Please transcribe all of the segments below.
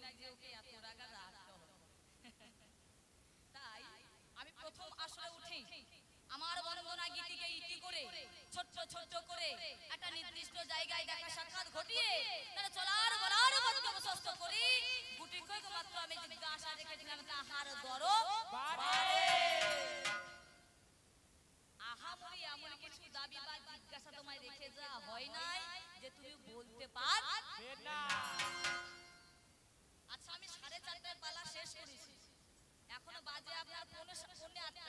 যাক যে ওকে এত রাগা রাখতে হবে। তাই আমি প্রথম আসরে উঠি আমার বন্দনা গীতিকে ইতি করে ছোট্ট ছোট্ট করে একটা নির্দিষ্ট জায়গায় দেখা সাক্ষাৎ ঘটিয়ে তারা চলার বলার মধ্যে প্রশস্ত করি গুটি কয়েক মাত্র আমি জিজ্ঞাসা রেখেছিলাম তাহার দরদ আহামরি এমন কিছু দাবি বা জিজ্ঞাসা তোমায় রেখে যা হয় নাই যে তুমি বলতে পারবে না। আচ্ছা আমি 4:30টায় পালা শেষ করেছি, এখনো বাজে আপনার 8:45, 59টা।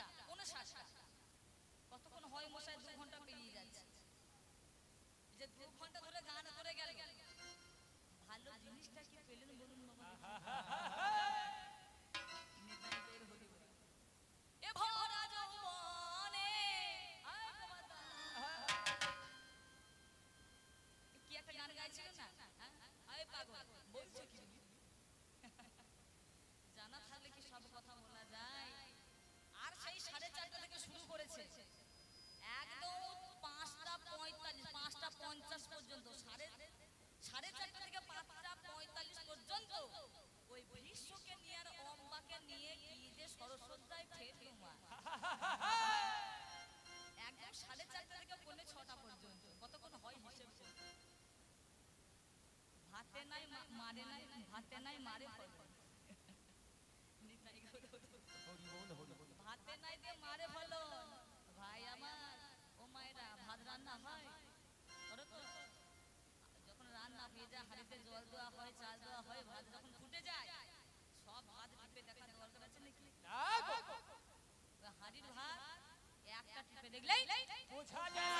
কতক্ষণ হয় মশাই? 2 ঘন্টা পেরিয়ে যাচ্ছে। যে 2 ঘন্টা ধরে গান করে গেল, ভালো জিনিসটা কি পেলেন বলুন বাবা? এ ভরা যৌবনে কি একটা গান গাইছিলেন না? আয় পাগল বলছো কি? জানা থাকলে কি সব কথা বলা যায়? আর সেই 4:30টা থেকে শুরু করেছে একদম 5:45, 5:50 পর্যন্ত, 4:30 থেকে 5:45 পর্যন্ত ওই বিশ্বকে নিয়ে আর অম্বাকে নিয়ে কি যে সরস্বতীয় ঠেলো মা। একদম 4:30 থেকে 5:45 পর্যন্ত কতক্ষণ হয় হিসেব করতে? ভাতে নাই মারে নাই, ভাতে নাই মারে ফলন, ভাতে নাই দিয়ে মারে ফলন। ভাই আমার ও মায়েরা, ভাত রান্না হয় যখন রান্না হয়ে যায় হাঁড়িতে জল দেওয়া হয়, চাল দেওয়া হয়, ভাত যখন ফুটে যায় সব ভাত টিপে দেখা দরকার আছে নাকি? হাঁড়ির ভাত একটা টিপে দেখলেই বোঝা যায়।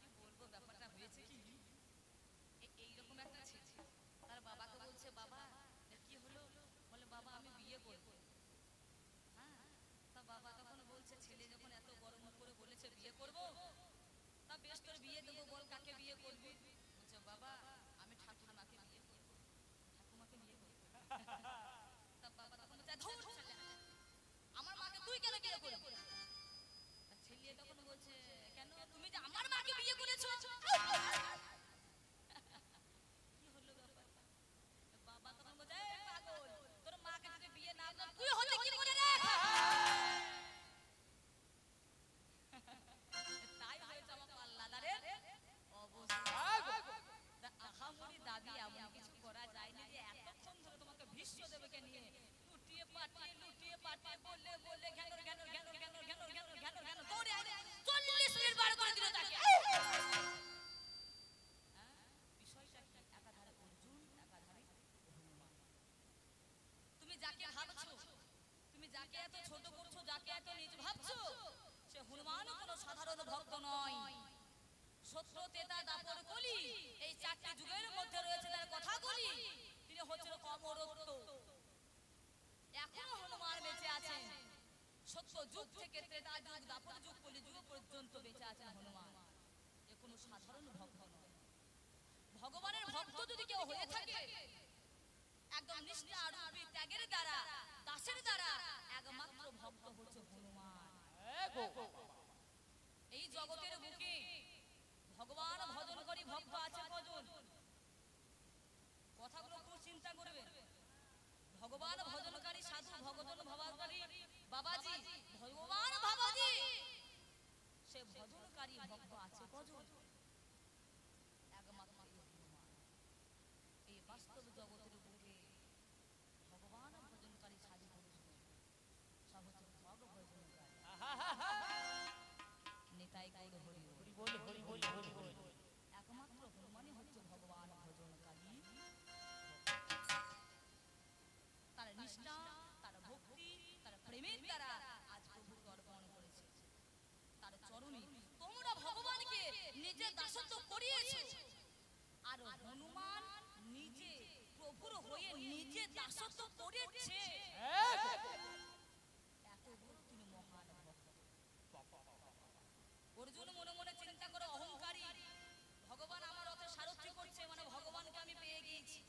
কি বলবো, ব্যাপারটা হয়েছে কি এইরকম একটা ছেলে তার বাবাকে বলছে, বাবা কি হলো? বলে বাবা আমি বিয়ে করবো। হ্যাঁ, তা বাবা তখন বলছে, ছেলে যখন এত গরম করে বলেছে বিয়ে করবো, তা বেশ তোর বিয়ে দেবো, বল কাকে বিয়ে করবি? বলছে বাবা আমি ঠাকুমাকে বিয়ে করবো, ঠাকুমাকে বিয়ে করবো। তা বাবা তখন বলছে আমার মাকে তুই কেন বিয়ে করবি? ছেলে তখন বলছে, কেন তুমি যে আমার মাকে বিয়ে করেছো? কি হলো ব্যাপারটা? বাবা তখন বলছে, পাগল, তোর মাকে যদি বিয়ে না কর তুই হলে কি করে রে? তাই হয়েছে আমার পাল্লাদারের অবস্থা। আহামরি দাবি এমন কিছু করা যায়নি যে এতক্ষণ ধরে তোমাকে ভীষ্ম দেবকে নিয়ে লুটিয়ে পাটিয়ে বললে বললে ঘ্যানোর ঘ্যানোর ঘ্যানোর ঘ্যানোর ঘ্যানোর ঘ্যানোর ঘ্যানোর ঘ্যানোর দৌড়ে 40 মিনিট বার করে দিল তাকে। বিষয়টা কি? একাধারে অর্জুন, একাধারে হনুমান। তুমি যাকে ভাবছো, তুমি যাকে এত ছোট করছো, যাকে এত নিজ ভাবছো, সে হনুমানও কোনো সাধারণ ভক্ত নয়। সত্য, তেতা, দাপর, কলি এই 4টি যুগের মধ্যে রয়েছে তার কথা বলি। তিনি হচ্ছেন অমরত্ব। এখনো হনুমান বেঁচে আছেন। সত্য যুগ থেকে ত্রেতা যুগ, দাপর যুগ, কলি যুগ পর্যন্ত বেঁচে আছেন হনুমান। এ কোনো সাধারণ ভক্ত নয়। ভগবানের ভক্ত যদি কেউ হয়ে থাকে, একদম নিষ্ঠা রূপী ত্যাগের দ্বারা, দাসের দ্বারা একমাত্র ভক্ত হচ্ছে হনুমান। এই জগতের বুকে ভগবান ভজনকারী ভক্ত আছে কজন? কথাগুলো খুব চিন্তা করবেন। ভগবান ভজনকারী সাধু, ভগবান ভবাকারী বাবাজি, ভগবান বাবাজি, সে ভজনকারী ভক্ত আছে কজন? একমাত্র হনুমান। এই বাস্তব জগতের বুকে ভগবান ভজনকারী সাধু সব হচ্ছে ভগ ভজনকারী। নিতাই গৌর হরি বল, হরি বল, হরি বল। একমাত্র হনুমানই হচ্ছে ভগবান ভজনকারী। তার নিষ্ঠা, তার ভক্তি, তার প্রেমের দ্বারা আজ প্রভুকে অর্পণ করেছে তার চরণে। তোমরা ভগবানকে নিজে দাসত্ব করিয়েছো, আর হনুমান নিজে প্রভুর হয়ে নিজে দাসত্ব করেছে। এত বড় তিনি মহান ভক্ত। অর্জুন মনে মনে চিন্তা করে অহংকারী, ভগবান আমার রথে সারথি করছে, মানে ভগবানকে আমি পেয়ে গিয়েছি।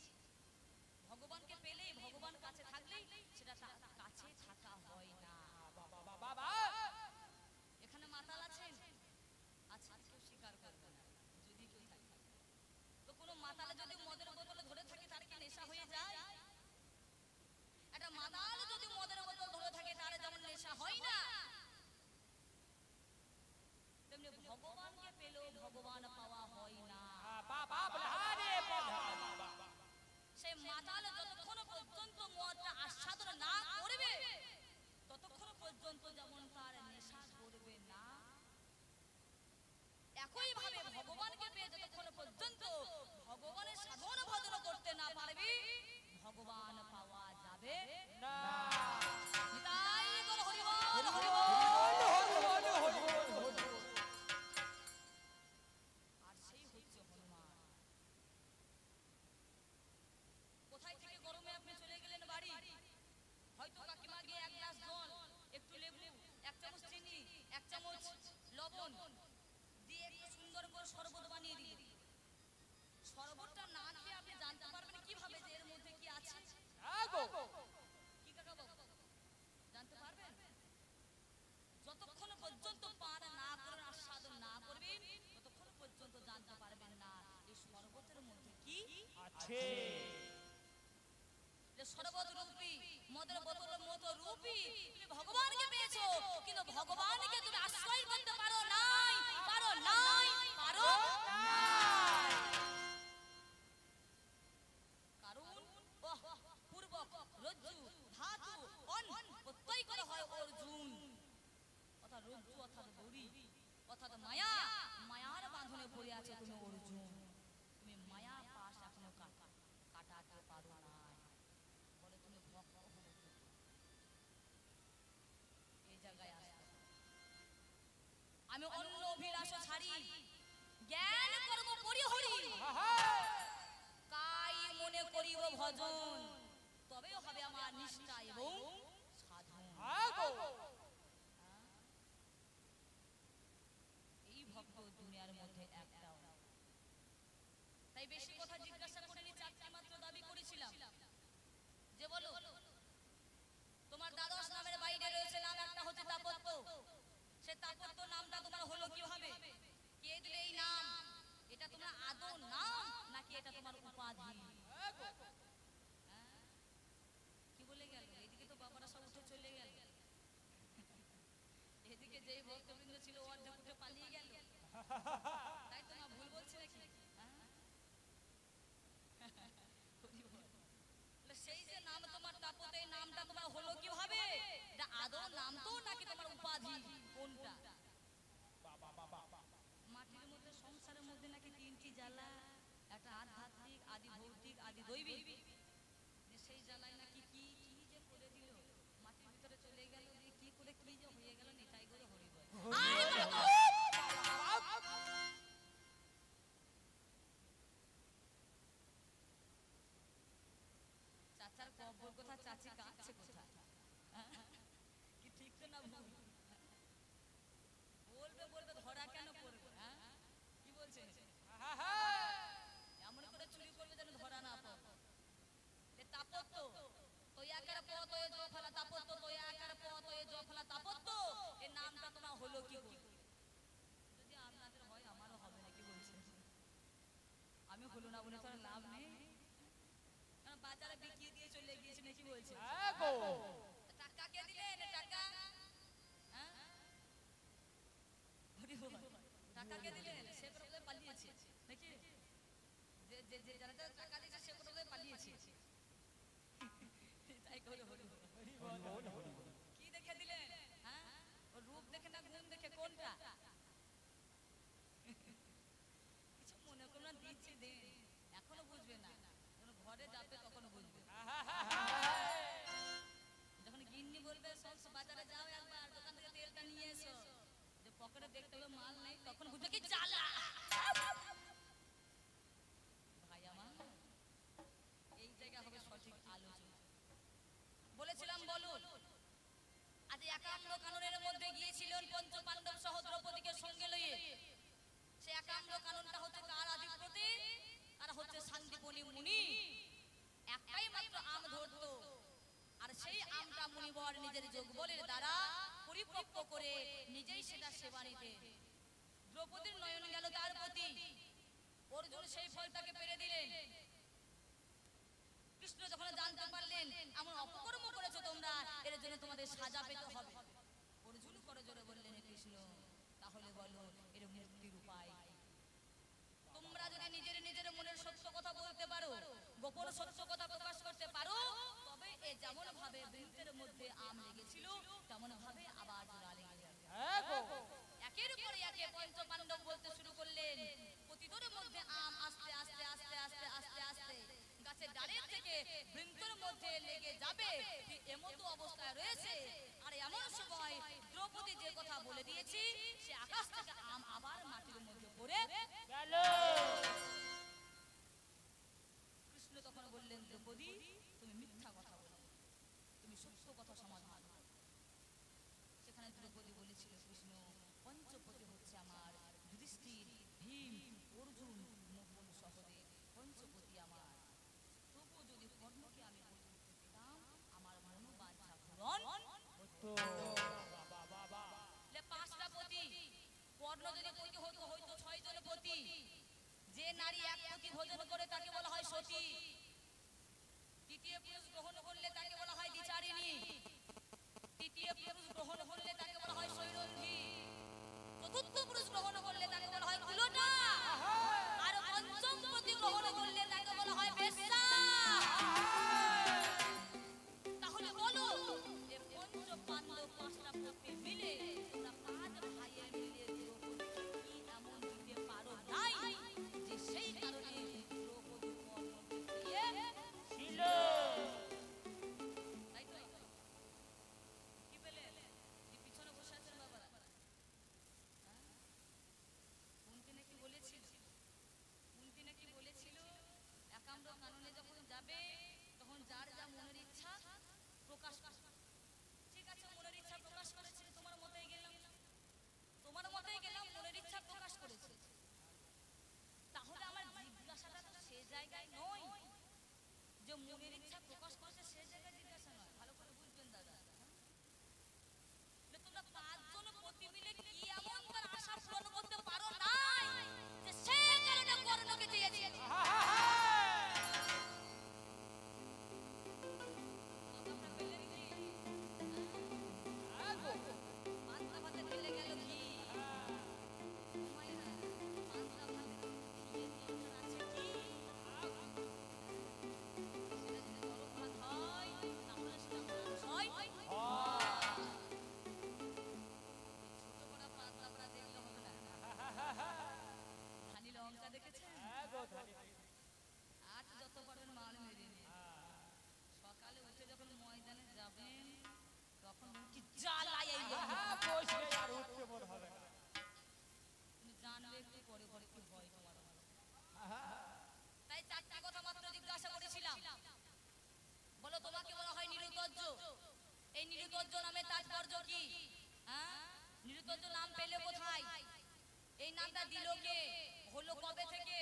ভগবানকে পেলেই, ভগবান কাছে থাকলেই সেটা কাছে থাকা হয় না। এখানে মাতাল আছেন, আচ্ছা কেউ স্বীকার করবে না, যদি কেউ থাকে আছে। যে সর্বত রূপী মদের বোতলের মতো রূপী তুমি ভগবানকে পেয়েছো, কিন্তু ভগবানকে তুমি আশ্রয় করতে পারো নাই, পারো নাই, পারো নাই। কারণ পূর্বক রজ্জু ধাতু অন প্রত্যয় করা হয় অর্জুন, অর্থাৎ রজ্জু অর্থাৎ দড়ি অর্থাৎ মায়া, মায়ার বাঁধনে পড়ে আছে তুমি অর্জুন, তুমি মায়া পাশ এখনো কাটাতে পারো না। বলে তুমি ভক্ত হলে এই জায়গায় আসতে, আমি অন্য অভিলাষ ছাড়ি জ্ঞান কর্ম পরিহরি, কাই মনে করিব ভজন, তবেও হবে আমার নিষ্ঠা এবং সাধন। এই ভক্ত দুনিয়ার মধ্যে একটাও, তাই বেশি কথা জিজ্ঞাসা করিনি, চারটি মাত্র দাবি করেছিলাম যে বলো তোমার দ্বাদশ নামের বাইরে রয়েছে নাম একটা হচ্ছে তাপত্য, সে তাপত্য নামটা তোমার হলো কিভাবে, কে দিলে এই নাম, এটা তোমার আদৌ নাম নাকি এটা তোমার উপাধি? কি বলে গেল? এদিকে তো বাবারা সব উঠে চলে গেল, এদিকে যেই ভক্তবৃন্দ ছিল অর্ধেক উঠে পালিয়ে গেল, তাই তো না? ভুল বলছি নাকি? সেই যে নাম তোমার তাপতে, নামটা তোমার হলো কিভাবে, এটা আদৌ নাম তো নাকি তোমার উপাধি, কোনটা? মাটির মধ্যে সংসারের মধ্যে নাকি তিনটি জ্বালা, একটা আধ্যাত্মিক, আদি ভৌতিক, আদি দৈবিক, সেই জ্বালায় নাকি কি কি যে করে দিল, মাটির ভিতরে চলে গেল, কি করে কি যে হয়ে গেল, নিতাই করে হরি বল। চাচার কবর কোথা, চাচি কাঁদছে কোথা, কি ঠিক তো না ভুল? বলবে বলবে ধরা কেন পড়বে, কি বলছেন? এমন করে চুরি করবে যেন ধরা না পড়ে। তাপত্য তো একার পথ হয়ে জয় ফেলা, তাপত্য তো একার পথ হয়ে জয় ফেলা, তাপত্য এর নামটা তোমার হলো কি করে? যদি আপনাদের হয় আমারও হবে না, কি বলছেন? আমি হলো না বলে তো আর লাভ নেই, কারণ বাজারে বিকিয়ে দিয়ে চলে গিয়েছে নাকি বলছে? টাকা কে দিলেন? টাকা টাকা কে দিলেন? সে করে পালিয়েছে নাকি? যে যারা যারা টাকা দিয়েছে সে করে পালিয়েছে, তাই করে হরি বল। কি দেখে দিলেন? ওর রূপ দেখে না গুণ দেখে, কোনটা? কিছু মনে করো না, দিচ্ছি দেন, এখনো বুঝবে না, ঘরে যাবে তখন বুঝবে। যখন গিন্নি বলবে সব বাজারে যাও একবার, দোকান থেকে তেলটা নিয়ে এসো, যে পকেটে দেখতে হবে মাল নেই, তখন বুঝবে কি জ্বালা। ভাই আমার, এই জায়গা হবে সঠিক আলোচনা। বলেছিলাম বলুন, আজ 51 কাননের মধ্যে গিয়েছিলেন পঞ্চ পাণ্ডব সহ দ্রৌপদীকে সঙ্গে লইয়ে। সে 51 কাননটা হচ্ছে কার আধিপত্যে? আর হচ্ছে শান্তিপনি মুনি একটাই মাত্র আম ধরতো, আর সেই আমটা মুনিবর নিজের যোগবলের দ্বারা পরিপক্ক করে নিজেই সেটা সেবা নিতে। দ্রৌপদীর নয়ন গেল তার প্রতি, অর্জুন সেই ফলটাকে পেরে দিলেন। কৃষ্ণ যখন জানতে পারলেন এমন অপকর্ম করেছো তোমরা, এর জন্য তোমাদের সাজা পেতে হবে, অর্জুন করে জোরে বললেন কৃষ্ণ তাহলে বলো এর মুক্তির উপায়। তোমরা যদি নিজের নিজের মনের সত্য কথা বলতে পারো, গোপন সত্য কথা প্রকাশ করতে পারো, তবে এ যেমন ভাবে বৃন্তের মধ্যে আম লেগেছিল তেমন ভাবে আবার জোড়া লেগে যাবে। একের পর একে পঞ্চ পাণ্ডব বলতে শুরু করলেন, প্রতিটোর মধ্যে আম আস্তে আস্তে আস্তে আস্তে আস্তে আস্তে গাছের ডালের থেকে বৃন্তের মধ্যে লেগে যাবে, এমতো অবস্থায় রয়েছে। আর এমন সময় দ্রৌপদী যে কথা বলে দিয়েছি, সে আকাশ থেকে আম আবার মাটির মধ্যে পড়ে গেল। কৃষ্ণ তখন বললেন, দ্রৌপদী তুমি মিথ্যা কথা বলো, তুমি সত্য কথা সমাধান। সেখানে দ্রৌপদী বলেছিল, কৃষ্ণ পঞ্চপতি হচ্ছে আমার যুধিষ্ঠির, ভীম, অর্জুন, নকুল, সহদেব, পঞ্চপতি আমার। তবু যদি কর্ণকে আমি পরিবর্তিত পেতাম, আমার মনোবাঞ্ছা পূরণ হতো। পাঁচটা পতি, কর্ণ যদি পতি হতো হয়তো 6 জন পতি। যে নারী এক পতি ভোজন করে তাকে বলা হয় সতী, এই নামটা দিল কে, হলো কবে থেকে?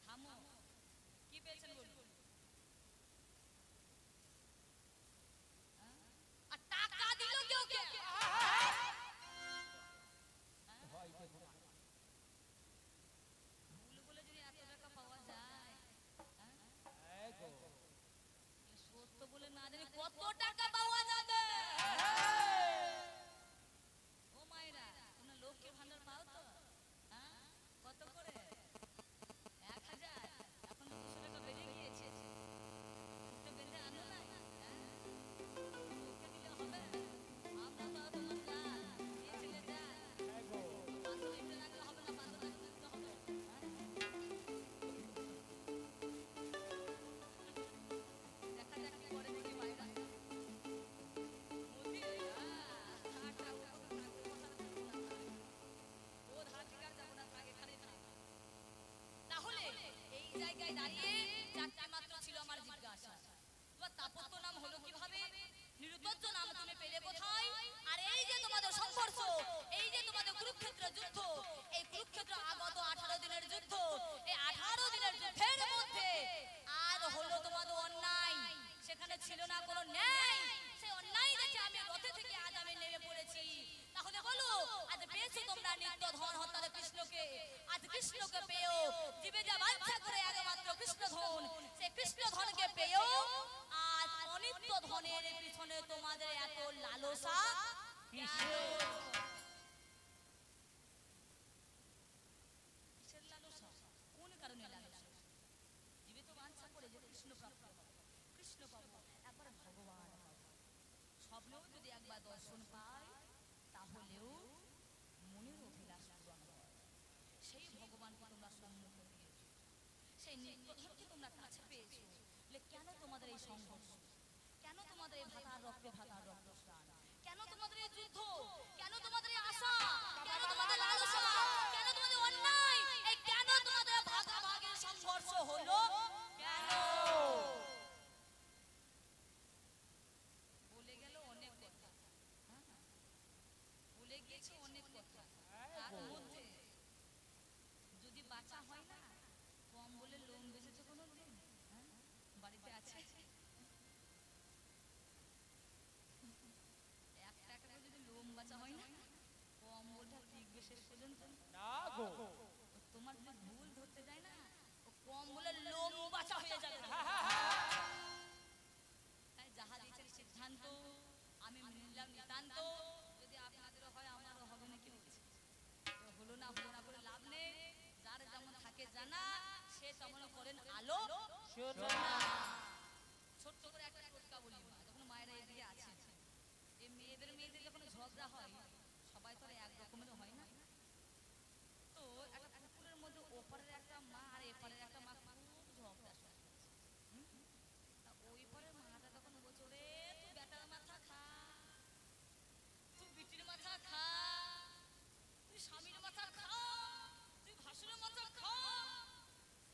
থামো, কি পেয়েছেন বলুন? আর টাকা দিল কেউ কে? ভুল বলে যদি এত টাকা পাওয়া যায়, সত্য বলে না জানি কত টাকা পাওয়া যাবে। ও মায়েরা, তোমরা লক্ষ্মীর ভান্ডার পাও তো? কত করে? 1000। এখন 200 টাকা বেড়ে গিয়েছে। একটু বেঁধে আনো না, ওকে দিলে হবে? আমরা তো তোমার জান, দিয়েছিলে জান। 500 লিটার রাখলে হবে না, 500 টাকা দিতে হবে। দেখা যাক কি করে, দেখি মায়েরা। মোদি ও ধার থেকে আর যাবো না, থাক এখানেই থাক। তাহলে এই জায়গায় দাঁড়িয়ে চারটে মাত্র ছিল আমার জিজ্ঞাসা। তোমার দাপত্য নাম হলো কিভাবে? নিরুদ্দেশ্য নাম তুমি পেলে কোথায়? আর এই যে তোমাদের সংঘর্ষ, এই যে তোমাদের কুরুক্ষেত্র যুদ্ধ, এই কুরুক্ষেত্র আগত 18 দিনের যুদ্ধ, এই 18 দিনের যুদ্ধের মধ্যে আর হলো তোমাদের অন্যায়, সেখানে ছিল না কোনো ন্যায়। সেই অন্যায় দেখে আমি রথে থেকে আজ আমি নেমে পড়েছি। তাহলে বলো, আজ পেয়েছো তোমরা নিত্য ধন হত্যার কৃষ্ণকে। আজ কৃষ্ণকে পেয়েও জীবে যা বাঞ্ছা করে একমাত্র কৃষ্ণ ধন, সেই কৃষ্ণ ধনকে পেয়েও আজ অনিত্য ধনের পিছনে তোমাদের এত লালসা। কিসের লালসা? কোন কারণে লালসা? জীবে তো বাঞ্ছা করে যে কৃষ্ণ প্রাপ্ত হবে, কৃষ্ণ পাবো, একবার ভগবান পাবো। স্বপ্নেও যদি একবার দর্শন পাই, তাহলেও মনের অভিলাষ পূরণ হয়। সেই ভগবানকে তোমরা সম্মুখে পেয়েছো, সেই নিত্যধনকে তোমরা কাছে পেয়েছো। কেন তোমাদের এই সংঘর্ষ? কেন তোমাদের এই ভাতার রক্তে ভাতার রক্ত স্নান? কেন তোমাদের এই যুদ্ধ? কেন তোমাদের এই আশা? কেন তোমাদের লালসা? কেন তোমাদের অন্যায়? এই কেন তোমাদের ভাগাভাগির সংঘর্ষ হলো? কেন? বলে গেল অনেক কথা, বলে গিয়েছে অনেক কথা। তার মধ্যে যদি বাঁচা হয় না, কম বলে লোন বেঁচেছে কোনো দিন? বাড়িতে আছে 1 টাকা করে যদি লোম বাঁচা হয় না, কম বলটা টিকবে শেষ পর্যন্ত না গো। তোমার যদি ভুল ধরতে যায় না, ও কম বলে লোম বাঁচা হয়ে যাবে। তাই যাহা দিয়েছেন সিদ্ধান্ত আমি নিলাম নিতান্ত। যদি আপনাদেরও হয় আমারও হবে না, কি বলছে? হলো না হলো না করে লাভ নেই। যার যেমন থাকে জানা, সে তেমন করেন আলো শোনা। ছোট্ট করে একটা টোটকা বলি, যখন মায়েরা এদিকে আছে, এই মেয়েদের যখন ঝগড়া হয়, সবাই তো এক রকমের হয় না। তো একটা পুকুরের মধ্যে ওপারের একটা মা আর এপারের একটা মা খুব ঝগড়া শুরু করেছে। তা ওই পারের মাটা তখন বলছে, রে তুই বেটার মাথা খা, তুই বিটির মাথা খা, তুই স্বামীর মাথা খা, তুই ভাসুরের মাথা খা,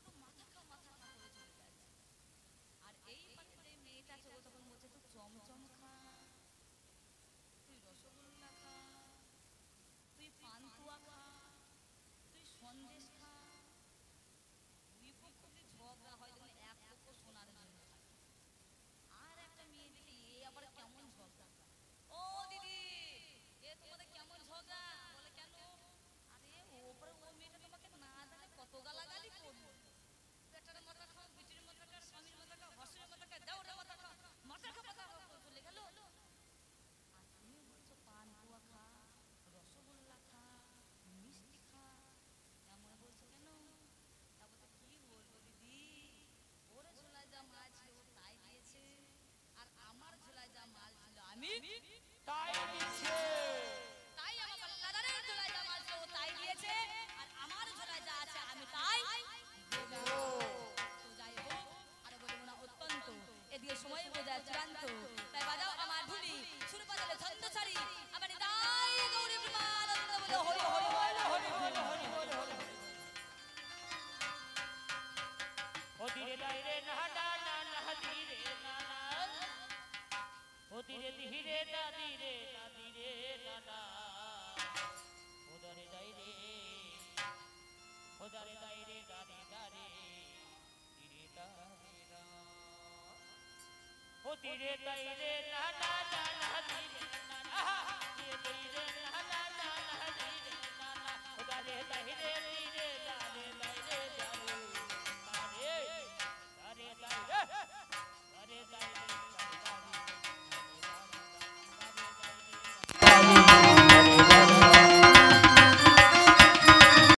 তো মাথা খা মাথা খা করে চলে যাচ্ছে। আর এই পাশে যে মেয়েটা আছে, ও তখন বলছে, তুই চমচম খা, তুই রসগোল্লা খা, তুই পান্তুয়া খা, তুই সন্দেশ খা, দারে দারে দারে দারে ধীরে দারে রা ও ধীরে দারে লা লা লা লা ধীরে